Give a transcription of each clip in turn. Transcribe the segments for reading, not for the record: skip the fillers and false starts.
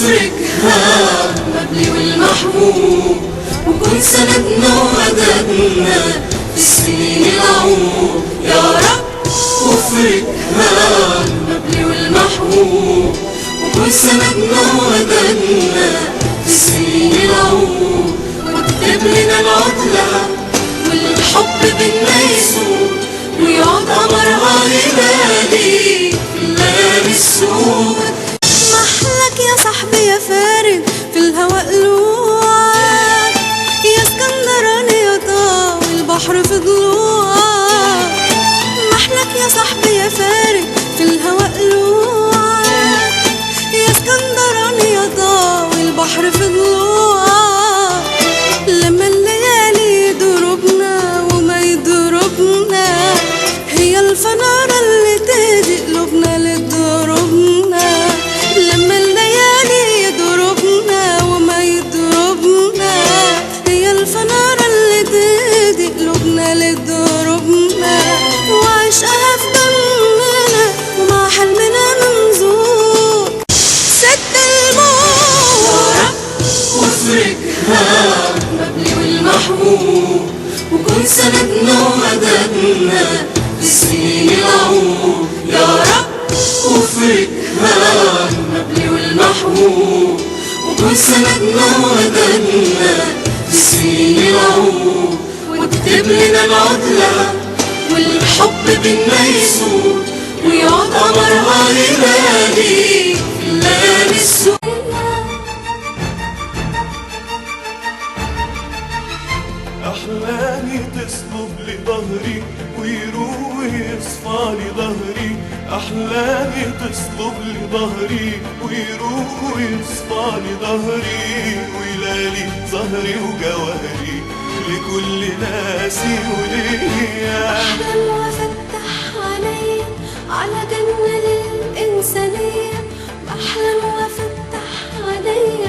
وافركها المبلي والمحبوب، وكن سندنا ومددنا في السنين العمر يا رب. وافركها المبلي والمحبوب، وكن سندنا ومددنا في السنين العمر، واكتب لنا العطلة والحب بينا يسود، ويقعد قمرها ليالي في الليالي السود. محلك يا صاحبي يا فارق في الهوى قلوعك، يا اسكندراني يا طاوي البحر في ضلوعك. محلك يا صاحبي يا فارق في الهوى قلوعك، يا اسكندراني يا طاوي البحر في ضلوعك. لما الليالي يضربنا وما يضربنا، هي الفنارة اللي تهدي قلوبنا لتضربنا. لما الليالي يضربنا وما يضربنا، هي الفنارة اللي تهدي قلوبنا لتضربنا. وعشقها في دمنا ومع حلمنا منزور ست الموت. وافركها المبلي والمحبوب، وكن سندنا ومددنا في السنين العمر يا رب. وافركها المبلي والمحبوب، وكن سندنا ومددنا في السنين العمر، واكتب لنا العطلة والحب بينا يسود، ويقعد قمرها ليالي في الليالي السود. أحلامي تصلب لي ظهري ويروح يصفى لي ظهري. أحلامي تصلب لي ظهري ويروح يصفى لي ظهري، ويلالي ظهري وجوهري لكل ناسي وليا. أحلم وأفتح عيني على جنة للإنسانية، بحلم وأفتح عيني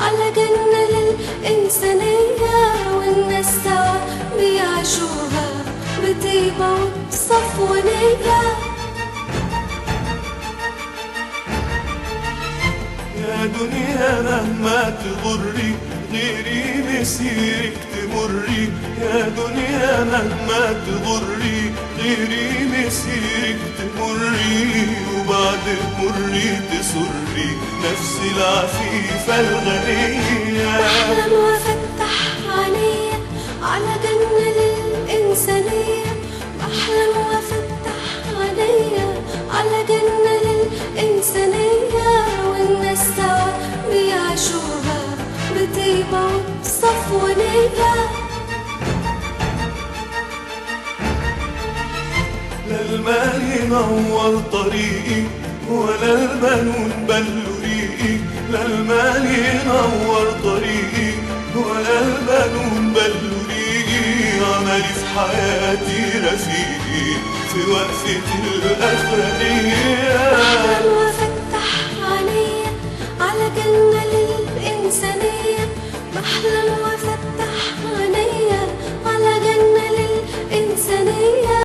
على جنة للإنسانية، والناس سوا بيعيشوها بطيبة وبصفو نية. يا دنيا مهما تغري غيري مسيرك تمري. يا دنيا مهما تغري غيري مسيرك تمري، وبعد مري تسري نفسي العفيفة الغنية. بحلم وأفتح عيني على جنة للإنسانية، بحلم وأفتح عيني على جنة للإنسانية، والناس سوا بيعيشوها بطيبة وبصفو نية. لا المال ينور طريقي ولا البنون بلوا ريقي. لا المال ينور طريقي ولا البنون بلوا ريقي. عملي في حياتي رفيقي في وقفة الأخرانية.